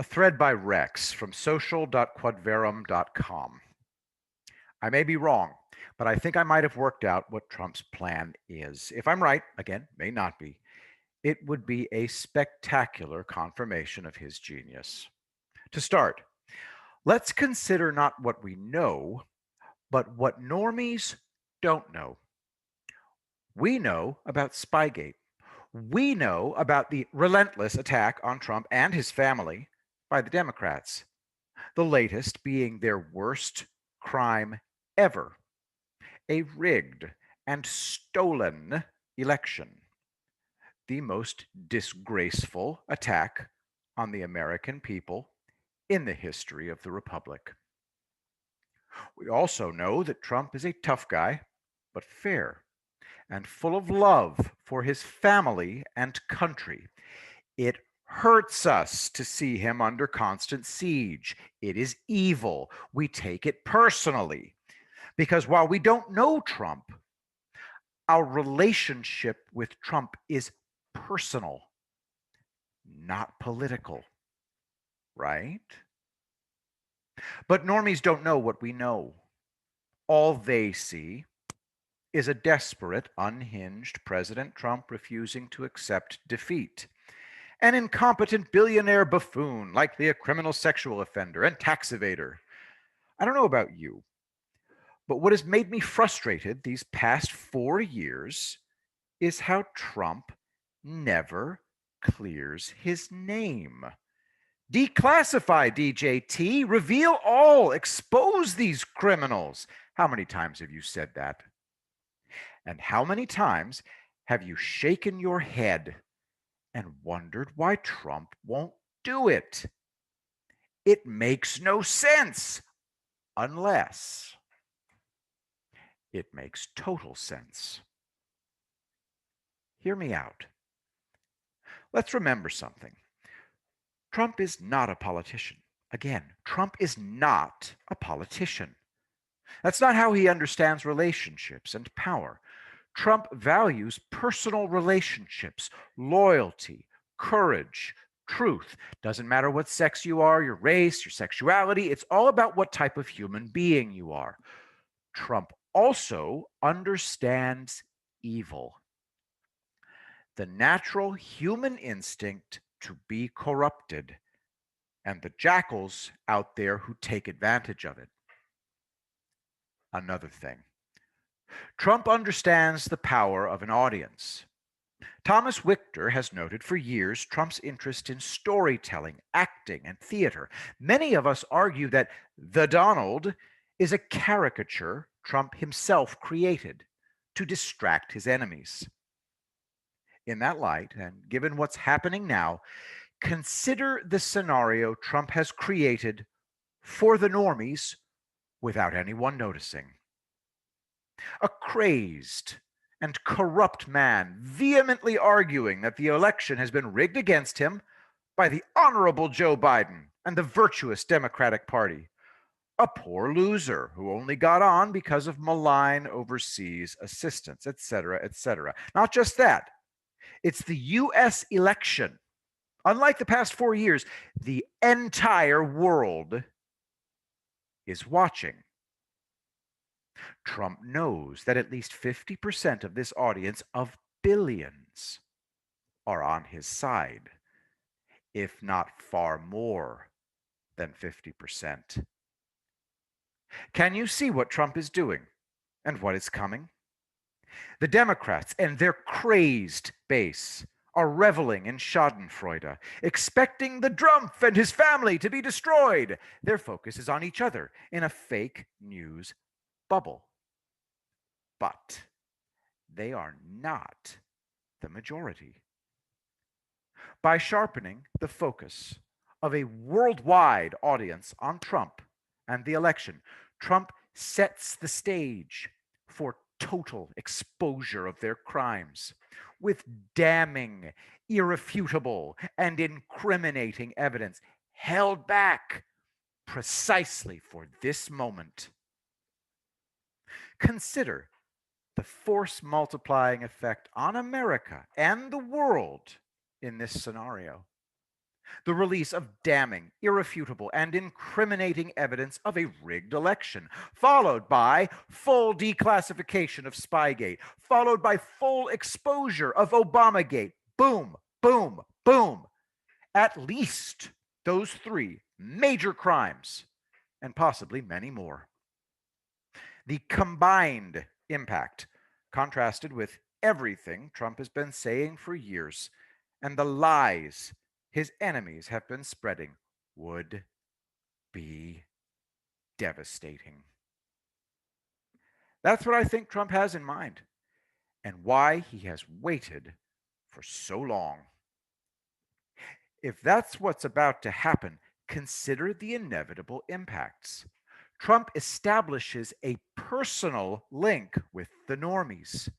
A thread by Rex from social.quodverum.com. I may be wrong, but I think I might have worked out what Trump's plan is. If I'm right, again, may not be, it would be a spectacular confirmation of his genius. To start, let's consider not what we know, but what normies don't know. We know about Spygate. We know about the relentless attack on Trump and his family by the Democrats, the latest being their worst crime ever, a rigged and stolen election, the most disgraceful attack on the American people in the history of the Republic. We also know that Trump is a tough guy, but fair and full of love for his family and country. It hurts us to see him under constant siege. It is evil. We take it personally. Because while we don't know Trump, our relationship with Trump is personal, not political, right? But normies don't know what we know. All they see is a desperate, unhinged President Trump refusing to accept defeat. An incompetent billionaire buffoon, likely a criminal sexual offender and tax evader. I don't know about you, but what has made me frustrated these past 4 years is how Trump never clears his name. Declassify DJT, reveal all, expose these criminals. How many times have you said that? And how many times have you shaken your head and wondered why Trump won't do it? It makes no sense unless it makes total sense. Hear me out. Let's remember something. Trump is not a politician. Again, Trump is not a politician. That's not how he understands relationships and power. Trump values personal relationships, loyalty, courage, truth. Doesn't matter what sex you are, your race, your sexuality. It's all about what type of human being you are. Trump also understands evil, the natural human instinct to be corrupted, and the jackals out there who take advantage of it. Another thing. Trump understands the power of an audience. Thomas Wichter has noted for years Trump's interest in storytelling, acting, and theater. Many of us argue that the Donald is a caricature Trump himself created to distract his enemies. In that light, and given what's happening now, consider the scenario Trump has created for the normies without anyone noticing. A crazed and corrupt man vehemently arguing that the election has been rigged against him by the honorable Joe Biden and the virtuous Democratic Party. A poor loser who only got on because of malign overseas assistance, etc., etc. Not just that, it's the US election. Unlike the past 4 years, the entire world is watching. Trump knows that at least 50% of this audience of billions are on his side, if not far more than 50%. Can you see what Trump is doing and what is coming? The Democrats and their crazed base are reveling in Schadenfreude, expecting the Drumpf and his family to be destroyed. Their focus is on each other in a fake news bubble. But they are not the majority. By sharpening the focus of a worldwide audience on Trump and the election, Trump sets the stage for total exposure of their crimes with damning, irrefutable, and incriminating evidence held back precisely for this moment. Consider the force multiplying effect on America and the world in this scenario. the release of damning, irrefutable, and incriminating evidence of a rigged election, followed by full declassification of Spygate, followed by full exposure of Obamagate. Boom, boom, boom. At least those three major crimes, and possibly many more. The combined impact, contrasted with everything Trump has been saying for years and the lies his enemies have been spreading, would be devastating. That's what I think Trump has in mind, and why he has waited for so long. If that's what's about to happen, consider the inevitable impacts. Trump establishes a personal link with the normies.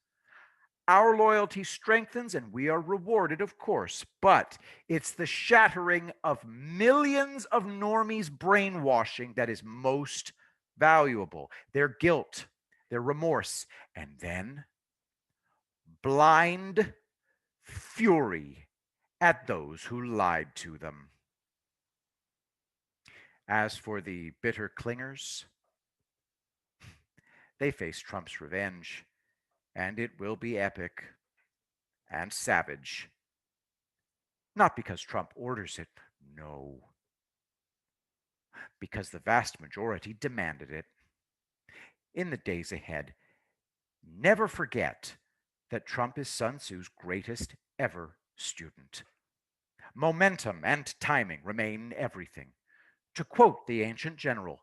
Our loyalty strengthens and we are rewarded, of course, but it's the shattering of millions of normies' brainwashing that is most valuable. Their guilt, their remorse, and then blind fury at those who lied to them. As for the bitter clingers, they face Trump's revenge, and it will be epic and savage. Not because Trump orders it, no, because the vast majority demanded it. In the days ahead, never forget that Trump is Sun Tzu's greatest ever student. Momentum and timing remain everything. To quote the ancient general,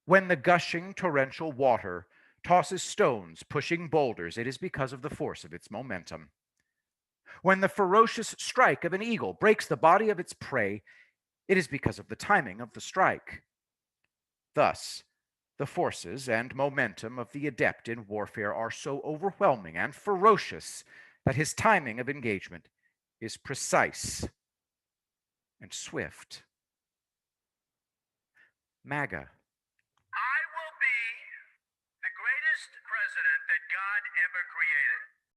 when the gushing torrential water tosses stones, pushing boulders, it is because of the force of its momentum. When the ferocious strike of an eagle breaks the body of its prey, it is because of the timing of the strike. Thus, the forces and momentum of the adept in warfare are so overwhelming and ferocious that his timing of engagement is precise and swift. MAGA